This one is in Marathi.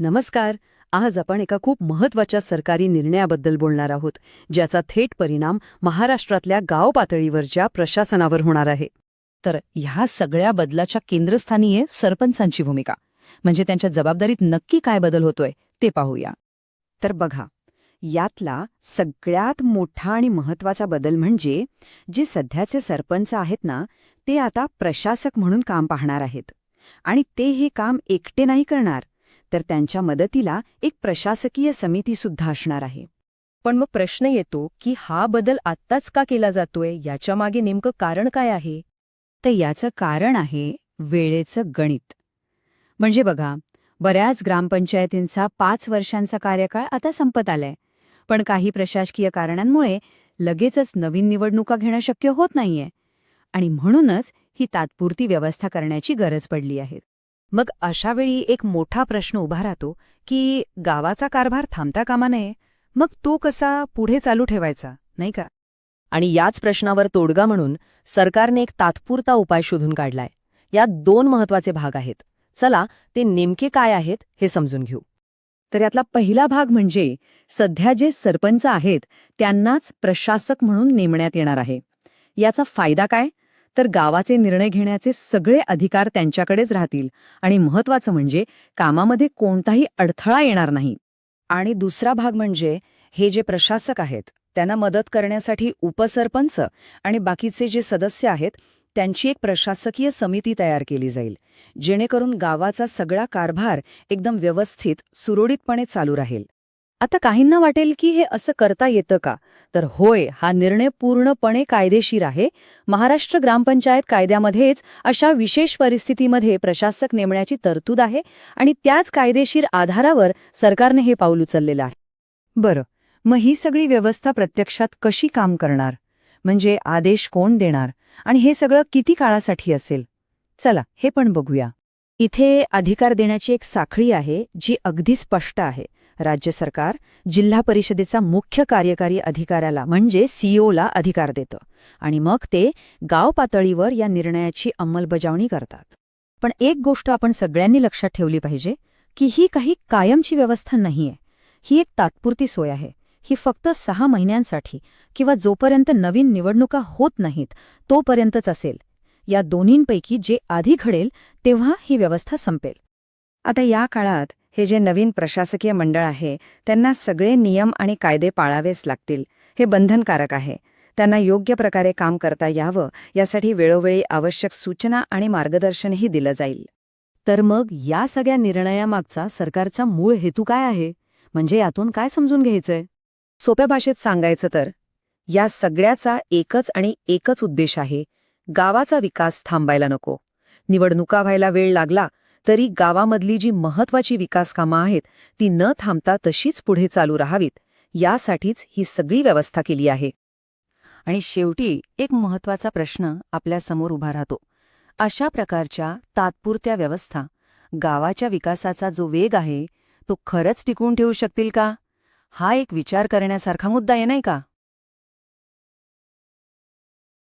नमस्कार. आज आपण एका खूप महत्त्वाच्या सरकारी निर्णयाबद्दल बोलणार आहोत, ज्याचा थेट परिणाम महाराष्ट्रातल्या गाव पातळीवरच्या प्रशासनावर होणार आहे. तर ह्या सगळ्या बदलाच्या केंद्रस्थानी आहे सरपंचांची भूमिका. म्हणजे त्यांच्या जबाबदारीत नक्की काय बदल होतोय ते पाहूया. तर बघा, यातला सगळ्यात मोठा आणि महत्त्वाचा बदल म्हणजे जे सध्याचे सरपंच आहेत ना, ते आता प्रशासक म्हणून काम पाहणार आहेत. आणि ते हे काम एकटे नाही करणार, तर त्यांच्या मदतीला एक प्रशासकीय समितीसुद्धा असणार आहे. पण मग प्रश्न येतो की हा बदल आत्ताच का केला जातोय, याच्या मागे नेमकं कारण काय आहे? तर याचं कारण आहे वेळेचं गणित. म्हणजे बघा, बऱ्याच ग्रामपंचायतींचा 5 वर्षांचा कार्यकाळ आता संपत आलाय, पण काही प्रशासकीय कारणांमुळे लगेचच नवीन निवडणुका घेणं शक्य होत नाहीये. आणि म्हणूनच ही तात्पुरती व्यवस्था करण्याची गरज पडली आहे. मग अशावेळी एक मोठा प्रश्न उभा राहतो की गावाचा कारभार थांबता कामा नये, मग तो कसा पुढे चालू ठेवायचा, नाही का? आणि याच प्रश्नावर तोडगा म्हणून सरकारने एक तात्पुरता उपाय शोधून काढलाय. यात 2 महत्वाचे भाग आहेत. चला ते नेमके काय आहेत हे समजून घेऊ. तर यातला पहिला भाग म्हणजे सध्या जे सरपंच आहेत त्यांनाच प्रशासक म्हणून नेमण्यात येणार आहे. याचा फायदा काय? तर गावाचे निर्णय घेण्याचे सगळे अधिकार त्यांच्याकडेच राहतील आणि महत्वाचं म्हणजे कामामध्ये कोणताही अडथळा येणार नाही. आणि दुसरा भाग म्हणजे हे जे प्रशासक आहेत त्यांना मदत करण्यासाठी उपसरपंच आणि बाकीचे जे सदस्य आहेत त्यांची एक प्रशासकीय समिती तयार केली जाईल, जेणेकरून गावाचा सगळा कारभार एकदम व्यवस्थित सुरळीतपणे चालू राहील. आता काहींना वाटेल की हे असं करता येतं का? तर होय, हा निर्णय पूर्णपणे कायदेशीर आहे. महाराष्ट्र ग्रामपंचायत कायद्यामध्येच अशा विशेष परिस्थितीमध्ये प्रशासक नेमण्याची तरतूद आहे आणि त्याच कायदेशीर आधारावर सरकारने हे पाऊल उचललेलं आहे. बरं, मग ही सगळी व्यवस्था प्रत्यक्षात कशी काम करणार? म्हणजे आदेश कोण देणार आणि हे सगळं किती काळासाठी असेल? चला हे पण बघूया. इथे अधिकार देण्याची एक साखळी आहे जी अगदी स्पष्ट आहे. राज्य सरकार जिल्हा परिषदेचा मुख्य कार्यकारी अधिकाऱ्याला म्हणजे सीईओला अधिकार देतं आणि मग ते गाव पातळीवर या निर्णयाची अंमलबजावणी करतात. पण एक गोष्ट आपण सगळ्यांनी लक्षात ठेवली पाहिजे की ही काही कायमची व्यवस्था नाहीये. ही एक तात्पुरती सोय आहे. ही फक्त 6 महिन्यांसाठी किंवा जोपर्यंत नवीन निवडणुका होत नाहीत तोपर्यंतच असेल. या दोन्हींपैकी जे आधी घडेल तेव्हा ही व्यवस्था संपेल. आता या काळात हे जे नवीन प्रशासकीय मंडळ आहे त्यांना सगळे नियम आणि कायदे पाळावेच लागतील. हे बंधनकारक आहे. त्यांना योग्य प्रकारे काम करता यावं यासाठी वेळोवेळी आवश्यक सूचना आणि मार्गदर्शनही दिलं जाईल. तर मग या सगळ्या निर्णयामागचा सरकारचा मूळ हेतू काय आहे? म्हणजे यातून काय समजून घ्यायचंय? सोप्या भाषेत सांगायचं तर या सगळ्याचा एकच उद्देश आहे: गावाचा विकास थांबायला नको. निवडणुका व्हायला वेळ लागला तरी गावामधली जी महत्वाची विकास कामं आहेत ती न थांबता तशीच पुढे चालू राहावीत, यासाठीच ही सगळी व्यवस्था केली आहे. आणि शेवटी एक महत्वाचा प्रश्न आपल्यासमोर उभा राहतो. अशा प्रकारच्या तात्पुरत्या व्यवस्था गावाच्या विकासाचा जो वेग आहे तो खरंच टिकवून ठेवू शकतील का? हा एक विचार करण्यासारखा मुद्दा आहे, नाही का?